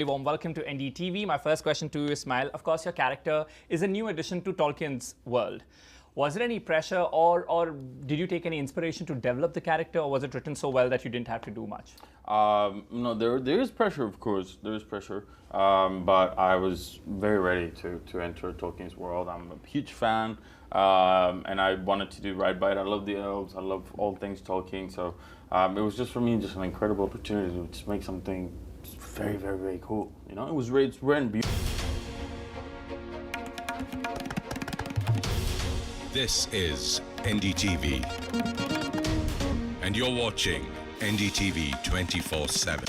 Warm welcome to NDTV. My first question to you, Ismail. Of course, your character is a new addition to Tolkien's world. Was there any pressure or did you take any inspiration to develop the character, or was it written so well that you didn't have to do much? No, there is pressure, of course. There is pressure, but I was very ready to enter Tolkien's world. I'm a huge fan, and I wanted to do right by it. I love the elves. I love all things Tolkien. So it was just for me just an incredible opportunity to just make something very, very, very cool. You know, it's rare and beautiful. This is NDTV, and you're watching NDTV 24/7.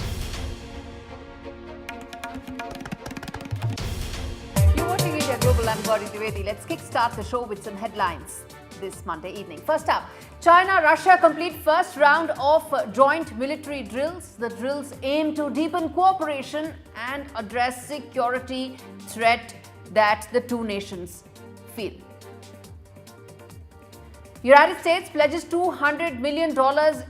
You're watching India Global. I'm Gaurie Dwivedi. Let's kickstart the show with some headlines this Monday evening. First up, China-Russia complete first round of joint military drills. The drills aim to deepen cooperation and address security threat that the two nations feel. United States pledges $200 million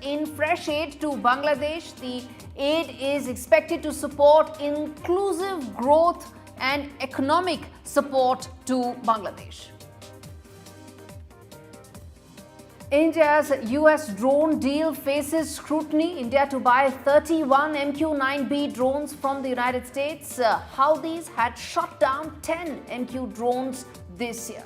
in fresh aid to Bangladesh. The aid is expected to support inclusive growth and economic support to Bangladesh. India's US drone deal faces scrutiny. India to buy 31 MQ-9B drones from the United States. Houthis had shot down 10 MQ drones this year.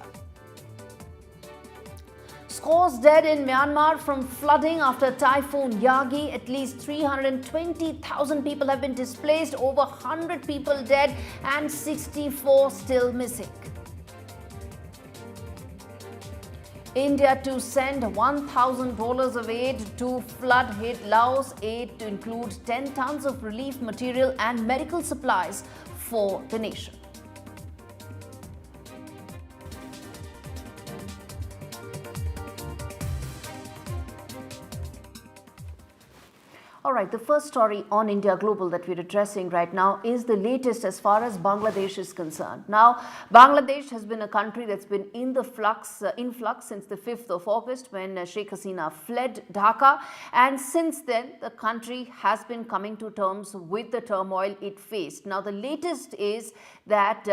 Scores dead in Myanmar from flooding after Typhoon Yagi. At least 320,000 people have been displaced, over 100 people dead and 64 still missing. India to send $1,000 of aid to flood-hit Laos. Aid to include 10 tons of relief material and medical supplies for the nation. All right, the first story on India Global that we're addressing right now is the latest as far as Bangladesh is concerned. Now, Bangladesh has been a country that's been in flux since the 5th of August when Sheikh Hasina fled Dhaka. And since then, the country has been coming to terms with the turmoil it faced. Now, the latest is that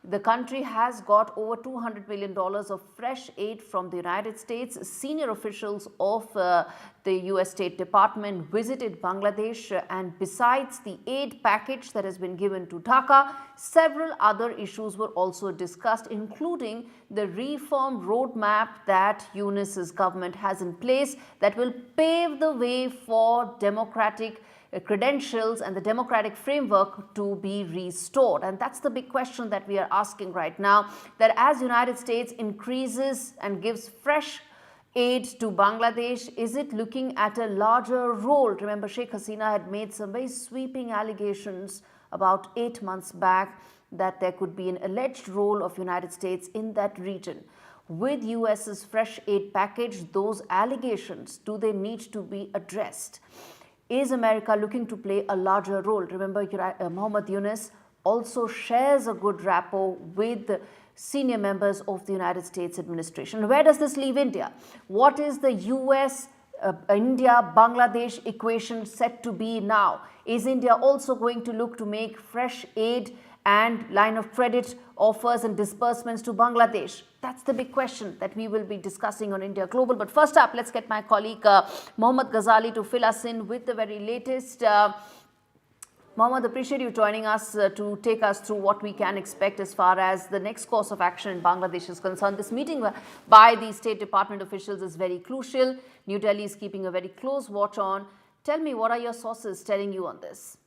the country has got over $200 million of fresh aid from the United States. Senior officials of the US State Department visited Bangladesh, and besides the aid package that has been given to Dhaka, several other issues were also discussed, including the reform roadmap that Yunus's government has in place that will pave the way for democratic credentials and the democratic framework to be restored. And that's the big question that we are asking right now, that as United States increases and gives fresh aid to Bangladesh, is it looking at a larger role? Remember, Sheikh Hasina had made some very sweeping allegations about 8 months back that there could be an alleged role of United States in that region. With US's fresh aid package, those allegations, do they need to be addressed? Is America looking to play a larger role? Remember, Mohammed Yunus also shares a good rapport with senior members of the United States administration. Where does this leave India? What is the US, India, Bangladesh equation set to be now? Is India also going to look to make fresh aid and line of credit offers and disbursements to Bangladesh? That's the big question that we will be discussing on India Global. But first up, let's get my colleague Mohammad Ghazali to fill us in with the very latest. Mohammad, appreciate you joining us to take us through what we can expect as far as the next course of action in Bangladesh is concerned. This meeting by the State Department officials is very crucial. New Delhi is keeping a very close watch on. Tell me, what are your sources telling you on this?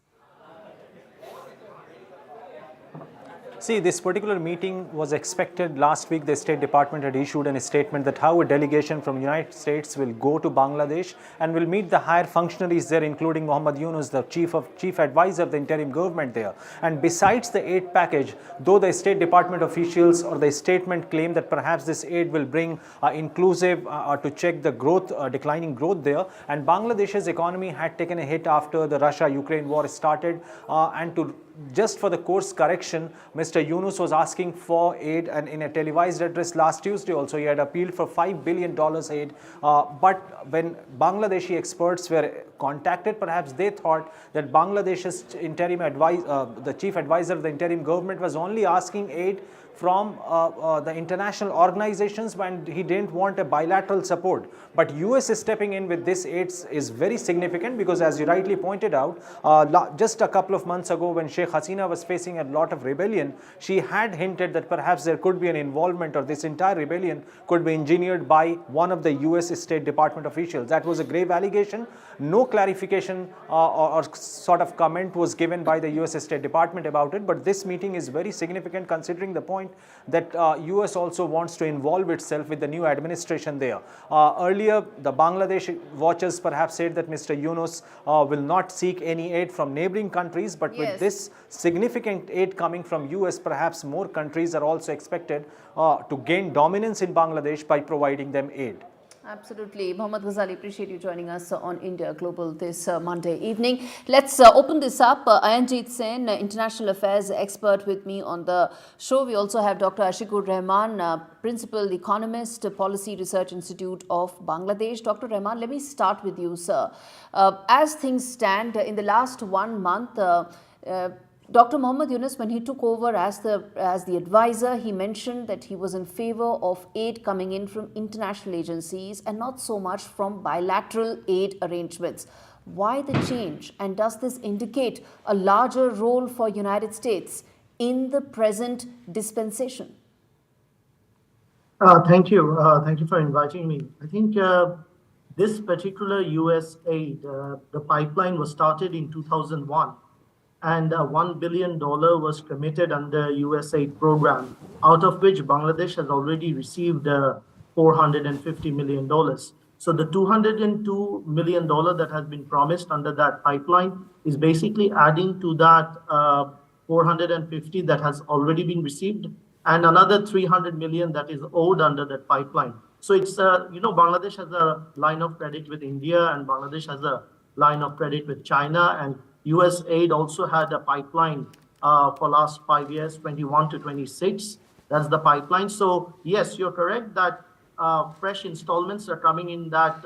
See, this particular meeting was expected last week. The State Department had issued a statement that how a delegation from United States will go to Bangladesh and will meet the higher functionaries there, including Mohammed Yunus, the chief advisor of the interim government there. And besides the aid package, though the State Department officials or the statement claim that perhaps this aid will bring inclusive to check the growth, declining growth there, and Bangladesh's economy had taken a hit after the Russia-Ukraine war started, and to just for the course correction, Mr. Yunus was asking for aid, and in a televised address last Tuesday also he had appealed for $5 billion aid. But when Bangladeshi experts were contacted. Perhaps they thought that Bangladesh's the chief advisor of the interim government was only asking aid from the international organizations, and he didn't want a bilateral support. But US is stepping in with this aid is very significant, because as you rightly pointed out, just a couple of months ago when Sheikh Hasina was facing a lot of rebellion, she had hinted that perhaps there could be an involvement, or this entire rebellion could be engineered by one of the US State Department officials. That was a grave allegation. No clarification or sort of comment was given by the US State Department about it, but this meeting is very significant considering the point that US also wants to involve itself with the new administration there. Earlier, the Bangladesh watchers perhaps said that Mr. Yunus will not seek any aid from neighboring countries, but with this significant aid coming from US, perhaps more countries are also expected to gain dominance in Bangladesh by providing them aid. Absolutely. Mohammad Ghazali, appreciate you joining us on India Global this Monday evening. Let's open this up. Ayanjit Sen, International Affairs expert with me on the show. We also have Dr. Ashikur Rahman, Principal Economist, Policy Research Institute of Bangladesh. Dr. Rahman, let me start with you, sir. As things stand, in the last 1 month, Dr. Mohammad Yunus, when he took over as the advisor, he mentioned that he was in favor of aid coming in from international agencies and not so much from bilateral aid arrangements. Why the change? And does this indicate a larger role for United States in the present dispensation? Thank you. Thank you for inviting me. I think this particular US aid, the pipeline was started in 2001. And $1 billion was committed under USAID program, out of which Bangladesh has already received $450 million. So the $202 million that has been promised under that pipeline is basically adding to that 450 that has already been received, and another 300 million that is owed under that pipeline. So it's, Bangladesh has a line of credit with India, and Bangladesh has a line of credit with China, and USAID also had a pipeline for last 5 years, 21 to 26. That's the pipeline. So yes, you're correct that fresh installments are coming in that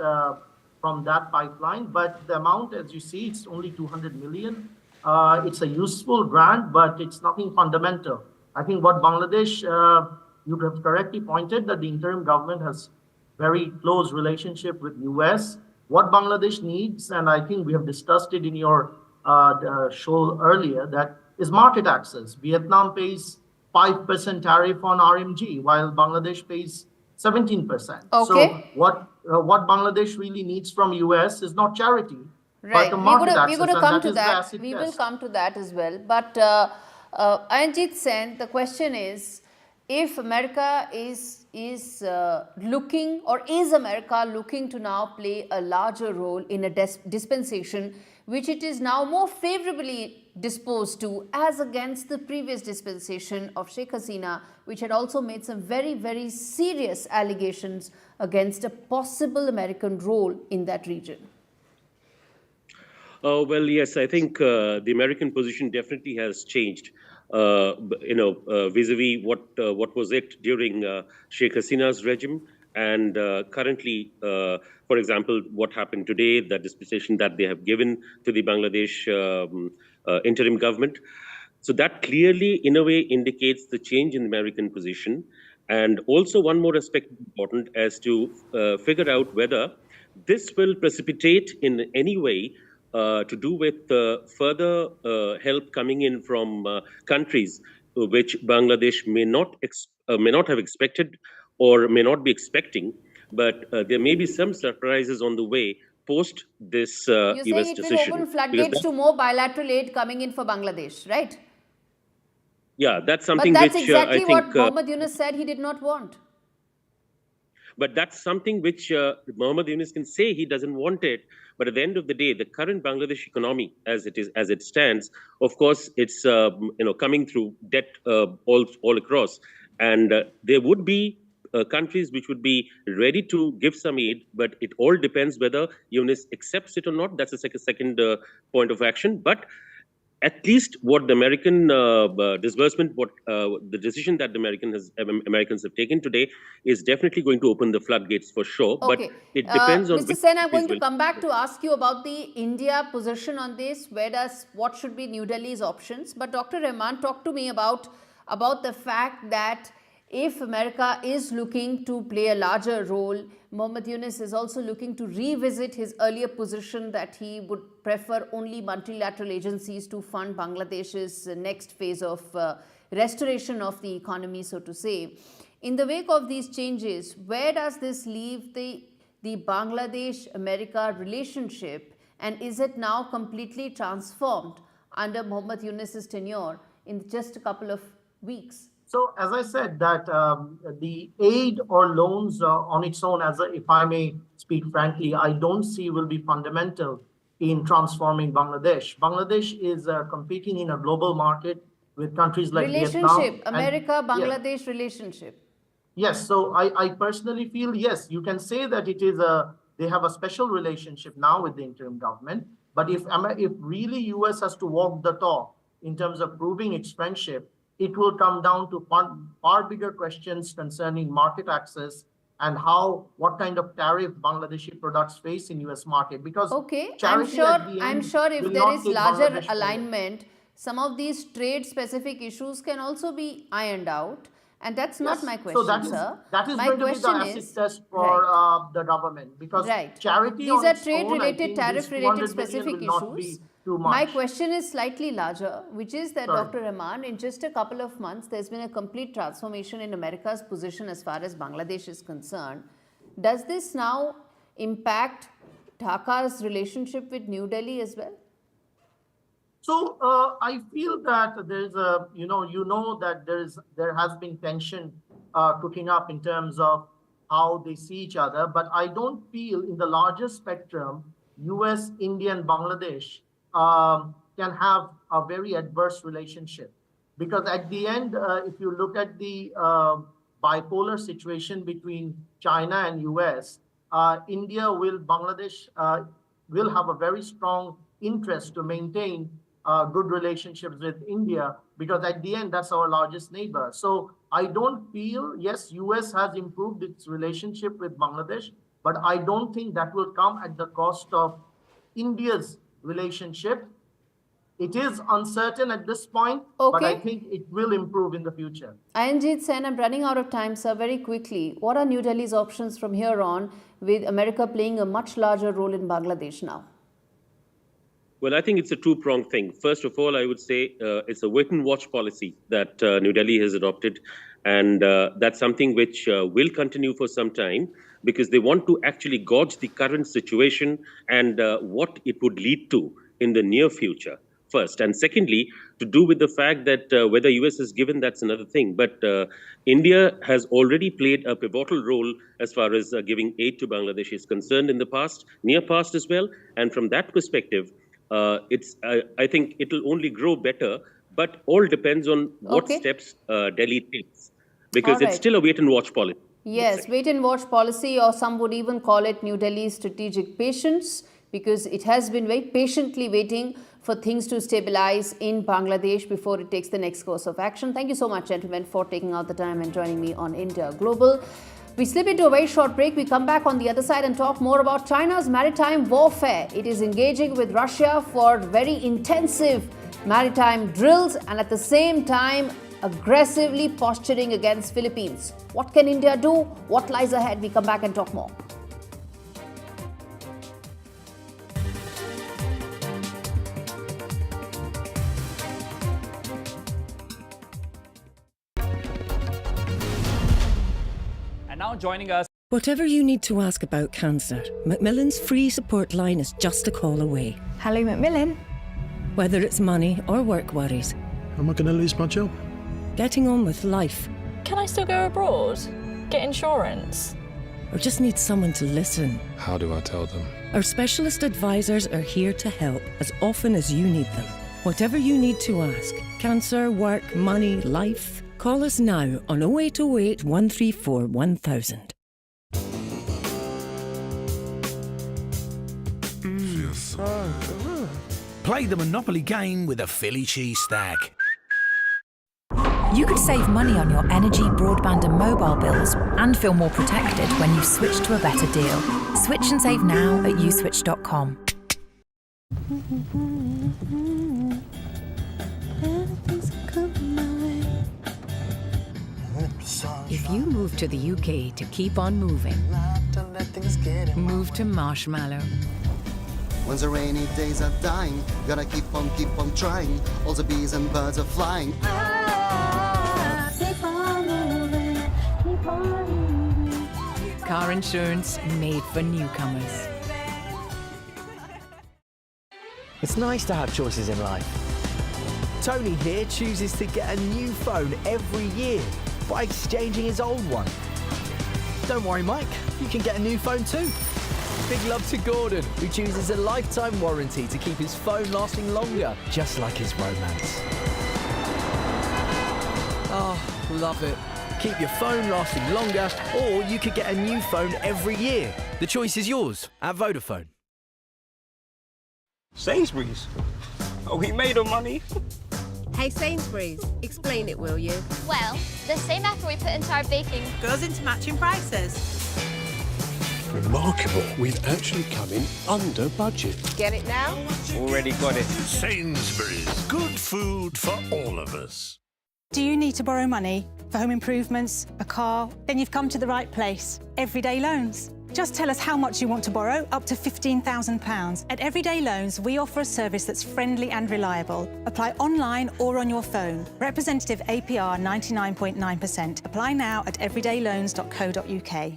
from that pipeline. But the amount, as you see, it's only 200 million. It's a useful grant, but it's nothing fundamental. I think what Bangladesh, you have correctly pointed that the interim government has very close relationship with US. What Bangladesh needs, and I think we have discussed it in your show earlier, that is market access. Vietnam pays 5% tariff on RMG, while Bangladesh pays 17%. Okay. So what Bangladesh really needs from US is not charity, right. but the market access. We're going to come to that. We will come to that as well. But Ayanjit Sen, the question is, if America is looking, or is America looking to now play a larger role in a dispensation which it is now more favorably disposed to, as against the previous dispensation of Sheikh Hasina, which had also made some very, very serious allegations against a possible American role in that region? Well, yes, I think the American position definitely has changed. Vis-a-vis what was it during Sheikh Hasina's regime, and currently, for example, what happened today, that dispensation that they have given to the Bangladesh interim government. So that clearly, in a way, indicates the change in the American position. And also one more aspect important as to figure out whether this will precipitate in any way to do with further help coming in from countries which Bangladesh may not have expected or may not be expecting, but there may be some surprises on the way post this US decision. You're saying it will open floodgates to more bilateral aid coming in for Bangladesh, right? Yeah, that's something but that's which exactly I think what Mohammad Yunus said he did not want. But that's something which Mohammad Yunus can say he doesn't want it. But at the end of the day, the current Bangladesh economy, as it stands, of course, it's coming through debt all across, and there would be countries which would be ready to give some aid, but it all depends whether Yunus accepts it or not. That's the second point of action. But at least what the American disbursement, the decision that the Americans have taken today is definitely going to open the floodgates for sure. Okay. But it depends on Mr. Sen, I'm going to come back to ask you about the India position on this. What should be New Delhi's options? But Dr. Rahman, talk to me about the fact that if America is looking to play a larger role, Mohammad Yunus is also looking to revisit his earlier position that he would prefer only multilateral agencies to fund Bangladesh's next phase of restoration of the economy, so to say. In the wake of these changes, where does this leave the Bangladesh-America relationship, and is it now completely transformed under Mohammad Yunus's tenure in just a couple of weeks? So, as I said, that the aid or loans on its own, if I may speak frankly, I don't see will be fundamental in transforming Bangladesh. Bangladesh is competing in a global market with countries like Vietnam. America-Bangladesh relationship. Yes, so I personally feel, yes, you can say that it is they have a special relationship now with the interim government. But if really US has to walk the talk in terms of proving its friendship, it will come down to far bigger questions concerning market access and what kind of tariff Bangladeshi products face in US market. Because I'm sure if there is larger alignment, some of these trade-specific issues can also be ironed out. And that's not my question, sir. That is going to be the acid test for the government, because charity these are trade-related, tariff-related specific issues. My question is slightly larger, which is that, Dr. Rahman, in just a couple of months, there's been a complete transformation in America's position as far as Bangladesh is concerned. Does this now impact Dhaka's relationship with New Delhi as well? So I feel that there's that there has been tension cooking up in terms of how they see each other, but I don't feel in the larger spectrum, US, India, and Bangladesh can have a very adverse relationship, because at the end, if you look at the bipolar situation between China and US, Bangladesh will have a very strong interest to maintain good relationships with India, because at the end, that's our largest neighbor. So I don't feel, yes, US has improved its relationship with Bangladesh, but I don't think that will come at the cost of India's relationship. It is uncertain at this point, but I think it will improve in the future. Ayanjit Sen, I'm running out of time, sir. Very quickly, what are New Delhi's options from here on, with America playing a much larger role in Bangladesh now? Well, I think it's a two-pronged thing. First of all, I would say it's a wait-and-watch policy that New Delhi has adopted. And that's something which will continue for some time, because they want to actually gauge the current situation and what it would lead to in the near future, first. And secondly, to do with the fact that whether US is given, that's another thing. But India has already played a pivotal role as far as giving aid to Bangladesh is concerned in the past, near past as well. And from that perspective, I think it will only grow better, but all depends on what steps Delhi takes, because it's still a wait-and-watch policy. Yes, wait-and-watch policy, or some would even call it New Delhi's strategic patience, because it has been very patiently waiting for things to stabilize in Bangladesh before it takes the next course of action. Thank you so much, gentlemen, for taking out the time and joining me on India Global. We slip into a very short break. We come back on the other side and talk more about China's maritime warfare. It is engaging with Russia for very intensive maritime drills and at the same time aggressively posturing against Philippines. What can India do? What lies ahead? We come back and talk more. And now joining us. Whatever you need to ask about cancer, Macmillan's free support line is just a call away. Hello, Macmillan. Whether it's money or work worries. Am I going to lose my job? Getting on with life. Can I still go abroad? Get insurance? Or just need someone to listen. How do I tell them? Our specialist advisors are here to help as often as you need them. Whatever you need to ask, cancer, work, money, life, call us now on 0808 134 1000. Play the Monopoly game with a Philly cheese stack. You could save money on your energy, broadband and mobile bills and feel more protected when you switch to a better deal. Switch and save now at uswitch.com. If you move to the UK to keep on moving, move to Marshmallow. When the rainy days are dying, gotta keep on trying. All the bees and birds are flying. Keep on moving, keep on moving. Car insurance made for newcomers. It's nice to have choices in life. Tony here chooses to get a new phone every year by exchanging his old one. Don't worry, Mike, you can get a new phone too. Big love to Gordon, who chooses a lifetime warranty to keep his phone lasting longer, just like his romance. Oh, love it. Keep your phone lasting longer, or you could get a new phone every year. The choice is yours at Vodafone. Sainsbury's? Oh, he made her money. Hey Sainsbury's, explain it, will you? Well, the same effort we put into our baking goes into matching prices. Remarkable. We've actually come in under budget. Get it now? Already got it. Sainsbury's. Good food for all of us. Do you need to borrow money for home improvements, a car? Then you've come to the right place. Everyday Loans. Just tell us how much you want to borrow, up to £15,000. At Everyday Loans, we offer a service that's friendly and reliable. Apply online or on your phone. Representative APR 99.9%. Apply now at everydayloans.co.uk.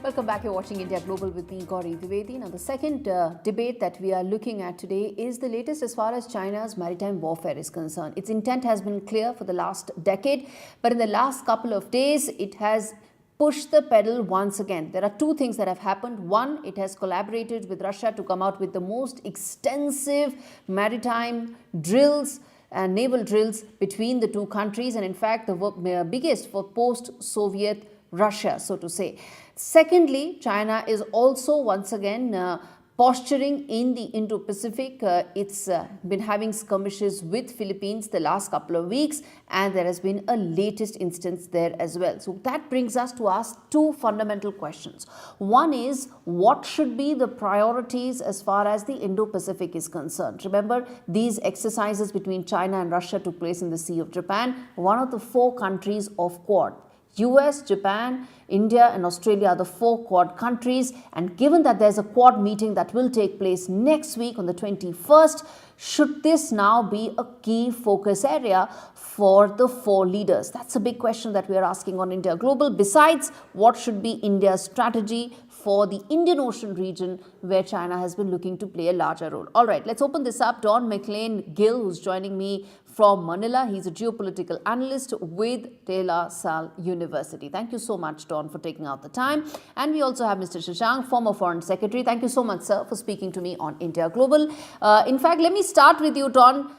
Welcome back. You're watching India Global with me, Gaurie Dwivedi. Now, the second debate that we are looking at today is the latest as far as China's maritime warfare is concerned. Its intent has been clear for the last decade, but in the last couple of days, it has pushed the pedal once again. There are two things that have happened. One, it has collaborated with Russia to come out with the most extensive maritime drills and naval drills between the two countries, and in fact, the biggest for post-Soviet Russia, so to say. Secondly, China is also once again posturing in the Indo-Pacific. It's been having skirmishes with Philippines the last couple of weeks, and there has been a latest instance there as well. So that brings us to ask two fundamental questions. One is, what should be the priorities as far as the Indo-Pacific is concerned? Remember, these exercises between China and Russia took place in the Sea of Japan, one of the four countries of Quad. US, Japan, India and Australia are the four Quad countries, and given that there's a Quad meeting that will take place next week on the 21st, should this now be a key focus area for the four leaders? That's a big question that we are asking on India Global. Besides, what should be India's strategy for the Indian Ocean region, where China has been looking to play a larger role? All right, let's open this up. Don McLean-Gill, who's joining me from Manila. He's a geopolitical analyst with De La Salle University. Thank you so much, Don, for taking out the time. And we also have Mr. Shashank, former Foreign Secretary. Thank you so much, sir, for speaking to me on India Global. In fact, let me start with you, Don.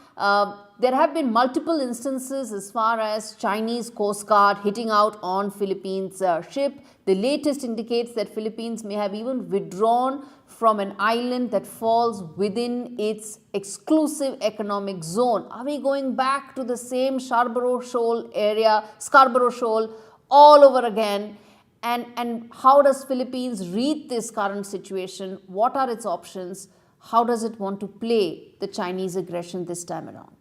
There have been multiple instances as far as Chinese Coast Guard hitting out on Philippines' ship. The latest indicates that Philippines may have even withdrawn from an island that falls within its exclusive economic zone. Are we going back to the same Scarborough Shoal area, Scarborough Shoal, all over again? And how does Philippines read this current situation? What are its options? How does it want to play the Chinese aggression this time around?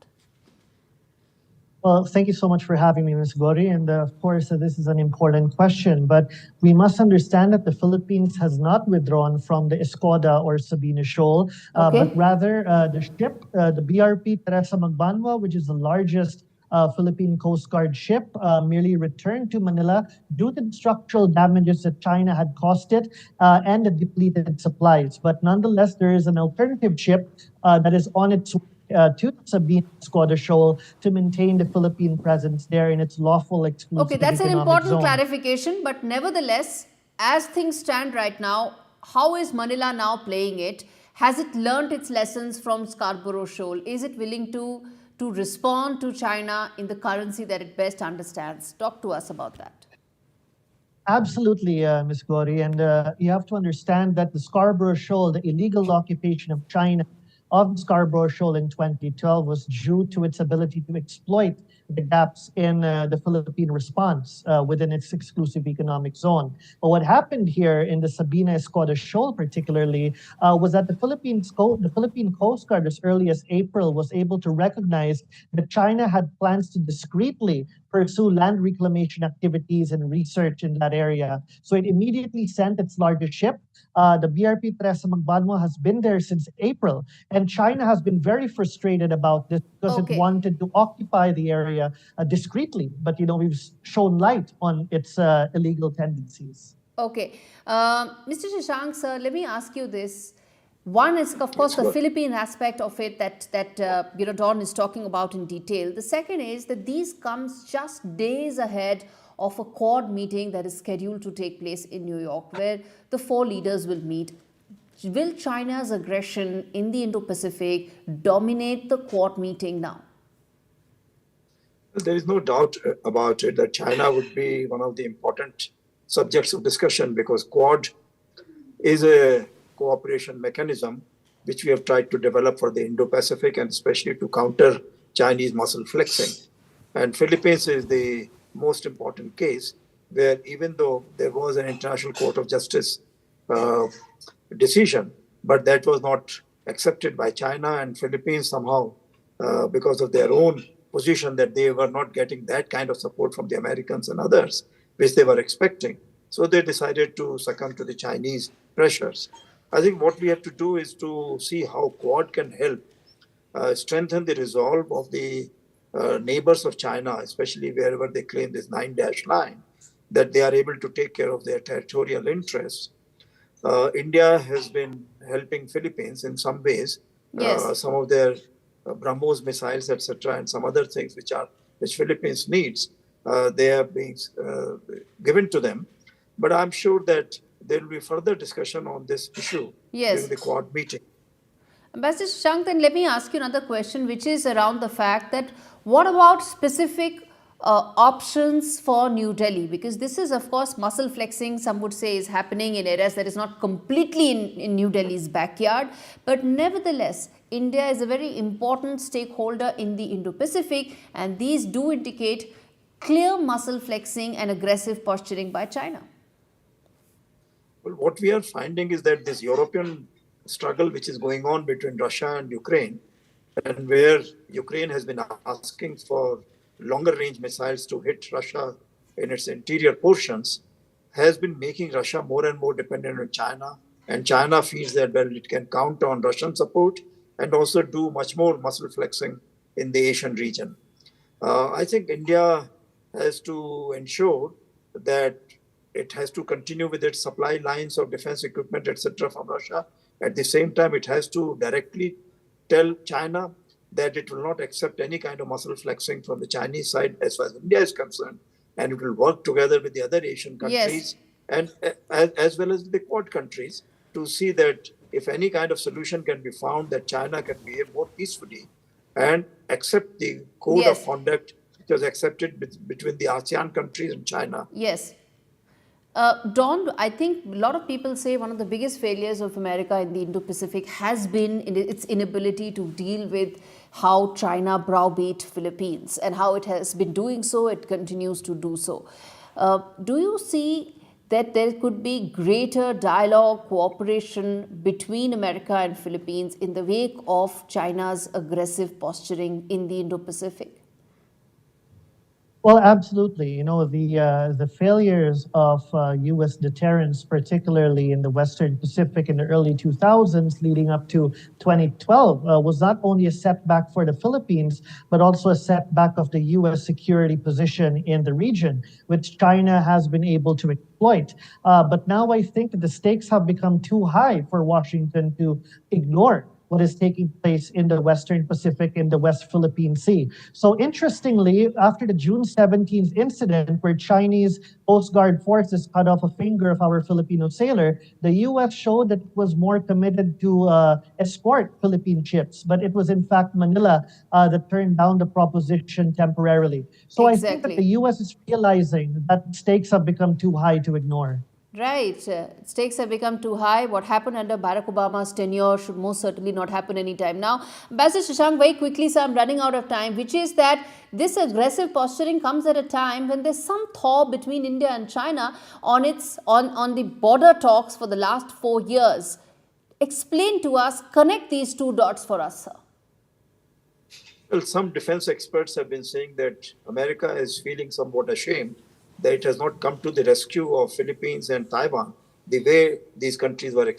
Well, thank you so much for having me, Ms. Gaurie. And of course, this is an important question, but we must understand that the Philippines has not withdrawn from the Escoda or Sabina Shoal, but rather the ship, the BRP Teresa Magbanwa, which is the largest Philippine Coast Guard ship merely returned to Manila due to the structural damages that China had caused it and the depleted supplies. But nonetheless, there is an alternative ship that is on its way to Sabine Escoda Shoal to maintain the Philippine presence there in its lawful exclusive Okay, that's an economic important zone. clarification, but nevertheless, as things stand right now, how is Manila now playing it? Has it learnt its lessons from Scarborough Shoal? Is it willing to respond to China in the currency that it best understands? Talk to us about that. Absolutely, Ms. Gaurie. And you have to understand that the Scarborough Shoal, the illegal occupation of China of the Scarborough Shoal in 2012 was due to its ability to exploit the gaps in the Philippine response within its exclusive economic zone. But what happened here in the Sabina Escoda Shoal particularly was that the Philippine Coast Guard as early as April was able to recognize that China had plans to discreetly pursue land reclamation activities and research in that area. So it immediately sent its largest ship. The BRP Teresa Magbanwa has been there since April, and China has been very frustrated about this because it wanted to occupy the area discreetly. But, we've shown light on its illegal tendencies. Okay. Mr. Shashank, sir, let me ask you this. One is, of course, the Philippine aspect of it that Don is talking about in detail. The second is that these comes just days ahead of a Quad meeting that is scheduled to take place in New York, where the 4 leaders will meet. Will China's aggression in the Indo-Pacific dominate the Quad meeting now? There is no doubt about it that China would be one of the important subjects of discussion, because Quad is a cooperation mechanism which we have tried to develop for the Indo-Pacific, and especially to counter Chinese muscle flexing. And Philippines is the most important case, where even though there was an International Court of Justice decision, but that was not accepted by China, and Philippines somehow, because of their own position that they were not getting that kind of support from the Americans and others, which they were expecting. So they decided to succumb to the Chinese pressures. I think what we have to do is to see how Quad can help strengthen the resolve of the neighbors of China, especially wherever they claim this 9-dash line, that they are able to take care of their territorial interests. India has been helping Philippines in some ways. Yes. Some of their BrahMos missiles, etc., and some other things which Philippines needs, they are being given to them. But I'm sure that there will be further discussion on this issue during the Quad meeting. Ambassador Shashank, then let me ask you another question, which is around the fact that what about specific options for New Delhi? Because this is, of course, muscle flexing, some would say, is happening in areas that is not completely in New Delhi's backyard. But nevertheless, India is a very important stakeholder in the Indo-Pacific, and these do indicate clear muscle flexing and aggressive posturing by China. Well, what we are finding is that this European struggle which is going on between Russia and Ukraine, and where Ukraine has been asking for longer range missiles to hit Russia in its interior portions, has been making Russia more and more dependent on China. And China feels that, well, it can count on Russian support and also do much more muscle flexing in the Asian region. I think India has to ensure that it has to continue with its supply lines of defense equipment, etc., from Russia. At the same time, it has to directly tell China that it will not accept any kind of muscle flexing from the Chinese side as far as India is concerned, and it will work together with the other Asian countries and as well as the Quad countries to see that if any kind of solution can be found, that China can behave more peacefully and accept the code of conduct which was accepted between the ASEAN countries and China. Yes. Don, I think a lot of people say one of the biggest failures of America in the Indo-Pacific has been in its inability to deal with how China browbeat Philippines, and how it has been doing so, it continues to do so. Do you see that there could be greater dialogue, cooperation between America and Philippines in the wake of China's aggressive posturing in the Indo-Pacific? Well, absolutely. You know, the failures of U.S. deterrence, particularly in the Western Pacific in the early 2000s, leading up to 2012, was not only a setback for the Philippines, but also a setback of the U.S. security position in the region, which China has been able to exploit. But now I think that the stakes have become too high for Washington to ignore what is taking place in the Western Pacific, in the West Philippine Sea. So interestingly, after the June 17th incident where Chinese Coast Guard forces cut off a finger of our Filipino sailor, the U.S. showed that it was more committed to escort Philippine ships, but it was in fact Manila that turned down the proposition temporarily. So I think that the U.S. is realizing that stakes have become too high to ignore. Right. Stakes have become too high. What happened under Barack Obama's tenure should most certainly not happen anytime now. Ambassador Shashank, very quickly, so I'm running out of time, which is that this aggressive posturing comes at a time when there's some thaw between India and China on the border talks for the last 4 years. Explain to us, connect these two dots for us, sir. Well, some defense experts have been saying that America is feeling somewhat ashamed that it has not come to the rescue of Philippines and Taiwan the way these countries were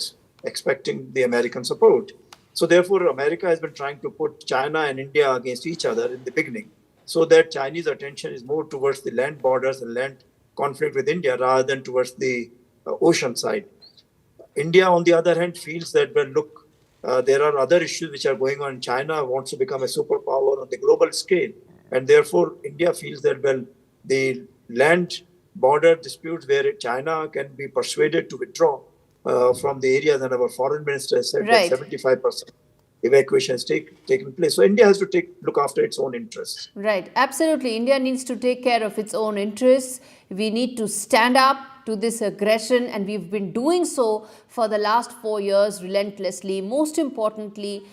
expecting the American support. So therefore, America has been trying to put China and India against each other in the beginning, so that Chinese attention is more towards the land borders and land conflict with India rather than towards the ocean side. India, on the other hand, feels that, well, look, there are other issues which are going on. China wants to become a superpower on the global scale. And therefore, India feels that, well, the land border disputes where China can be persuaded to withdraw from the areas, and our foreign minister has said that 75% evacuation has taken place. So India has to look after its own interests. Right, absolutely. India needs to take care of its own interests. We need to stand up to this aggression, and we've been doing so for the last 4 years relentlessly. Most importantly,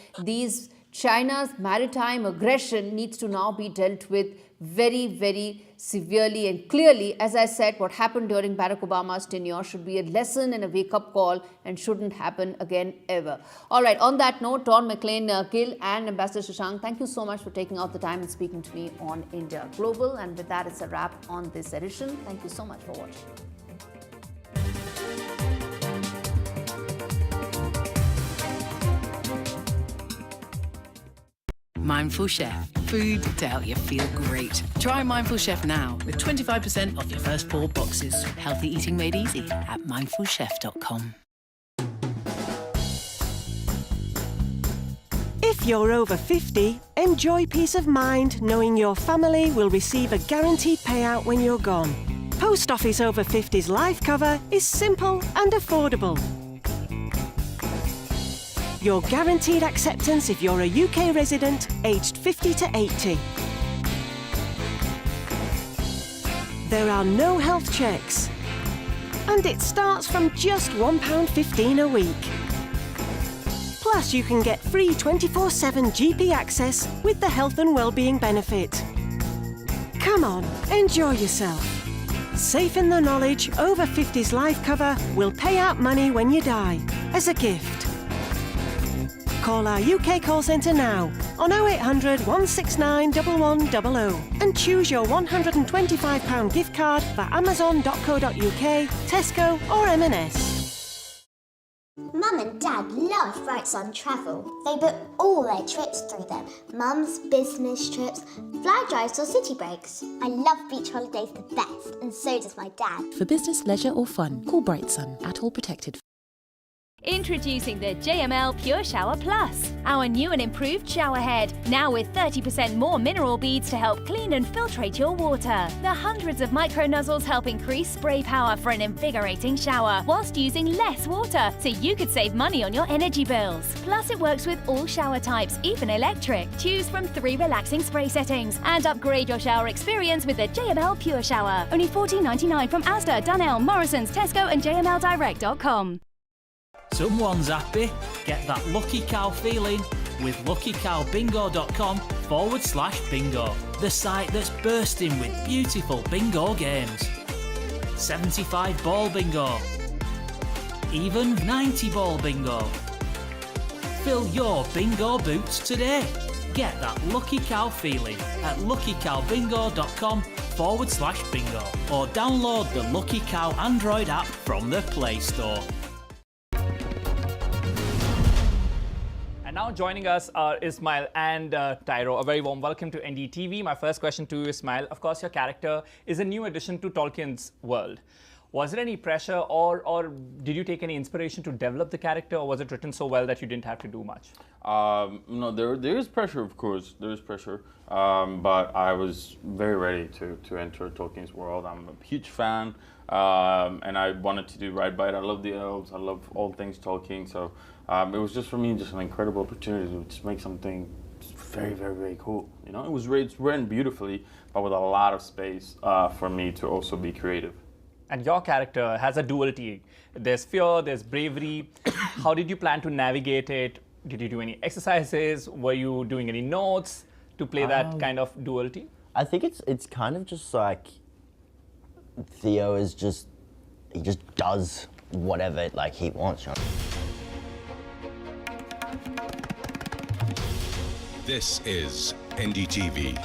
China's maritime aggression needs to now be dealt with very, very severely and clearly. As I said, what happened during Barack Obama's tenure should be a lesson and a wake-up call and shouldn't happen again ever. All right, on that note, Don McLean-Gill and Ambassador Shashank, thank you so much for taking out the time and speaking to me on India Global. And with that, it's a wrap on this edition. Thank you so much for watching. Mindful Chef. Food to help you feel great. Try Mindful Chef now with 25% off your first 4 boxes. Healthy eating made easy at mindfulchef.com. If you're over 50, enjoy peace of mind knowing your family will receive a guaranteed payout when you're gone. Post Office Over 50's life cover is simple and affordable. Your guaranteed acceptance if you're a UK resident aged 50 to 80. There are no health checks. And it starts from just £1.15 a week. Plus, you can get free 24/7 GP access with the health and wellbeing benefit. Come on, enjoy yourself. Safe in the knowledge, Over 50's life cover will pay out money when you die, as a gift. Call our UK call centre now on 0800 169 1100 and choose your £125 gift card for amazon.co.uk, Tesco or M&S. Mum and Dad love Bright Sun Travel. They book all their trips through them. Mum's business trips, fly drives or city breaks. I love beach holidays the best, and so does my dad. For business, leisure or fun, call Bright Sun at All Protected. Introducing the JML Pure Shower Plus, our new and improved shower head, now with 30% more mineral beads to help clean and filtrate your water. The hundreds of micro nozzles help increase spray power for an invigorating shower, whilst using less water, so you could save money on your energy bills. Plus, it works with all shower types, even electric. Choose from 3 relaxing spray settings and upgrade your shower experience with the JML Pure Shower. Only $14.99 from Asda, Dunelm, Morrison's, Tesco and JMLdirect.com. Someone's happy. Get that lucky cow feeling with luckycowbingo.com/bingo, the site that's bursting with beautiful bingo games. 75 ball bingo, even 90 ball bingo. Fill your bingo boots today. Get that lucky cow feeling at luckycowbingo.com NDTV.com/bingo or download the Lucky Cow Android app from the Play Store. And now joining us are Ismail and Tyro. A very warm welcome to NDTV. My first question to you, Ismail. Of course, your character is a new addition to Tolkien's world. Was there any pressure or did you take any inspiration to develop the character, or was it written so well that you didn't have to do much? No, there is pressure, of course. There is pressure. But I was very ready to enter Tolkien's world. I'm a huge fan. And I wanted to do right by it. I love the elves. I love all things Tolkien. So it was just for me just an incredible opportunity to just make something very, very, very cool. You know, it's written beautifully, but with a lot of space for me to also be creative. And your character has a duality. There's fear, there's bravery. How did you plan to navigate it? Did you do any exercises? Were you doing any notes to play that kind of duality? I think it's kind of just like Theo is just, he just does whatever like he wants. You know? This is NDTV,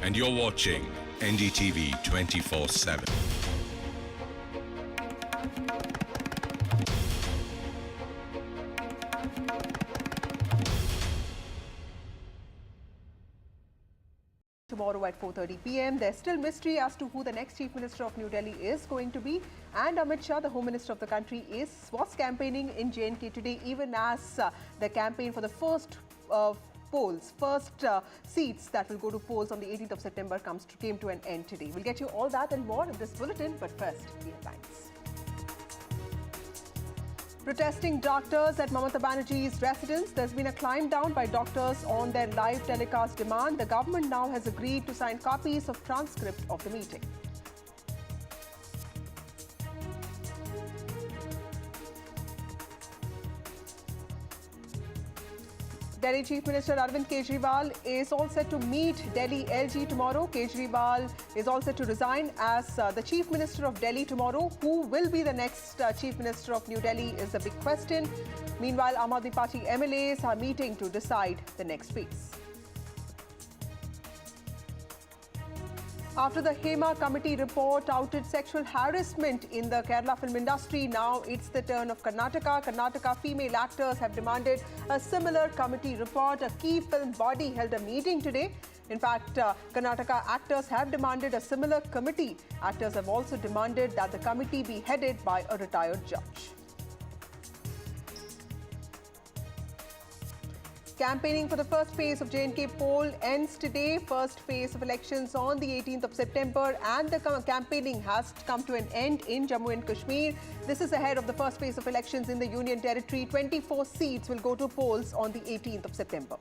and you're watching NDTV 24/7. Tomorrow at 4:30 p.m. There's still mystery as to who the next Chief Minister of New Delhi is going to be. And Amit Shah, the Home Minister of the country, was campaigning in J&K today, even as the campaign for the first seats that will go to polls on the 18th of September came to an end today. We'll get you all that and more in this bulletin, but first, the headlines. Protesting doctors at Mamata Banerjee's residence. There's been a climb down by doctors on their live telecast demand. The government now has agreed to sign copies of transcript of the meeting. Delhi Chief Minister Arvind Kejriwal is all set to meet Delhi LG tomorrow. Kejriwal is all set to resign as the Chief Minister of Delhi tomorrow. Who will be the next Chief Minister of New Delhi is the big question. Meanwhile, Aam Aadmi Party MLAs are meeting to decide the next phase. After the Hema Committee report outed sexual harassment in the Kerala film industry, now it's the turn of Karnataka. Karnataka female actors have demanded a similar committee report. A key film body held a meeting today. In fact, Karnataka actors have demanded a similar committee. Actors have also demanded that the committee be headed by a retired judge. Campaigning for the first phase of J&K poll ends today. First phase of elections on the 18th of September, and the campaigning has come to an end in Jammu and Kashmir. This is ahead of the first phase of elections in the Union Territory. 24 seats will go to polls on the 18th of September.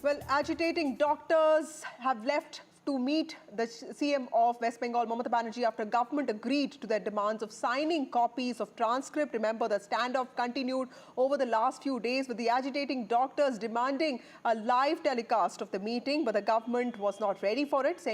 Well, agitating doctors have left to meet the CM of West Bengal, Mamata Banerjee, after government agreed to their demands of signing copies of transcript. Remember, the standoff continued over the last few days with the agitating doctors demanding a live telecast of the meeting, but the government was not ready for it, saying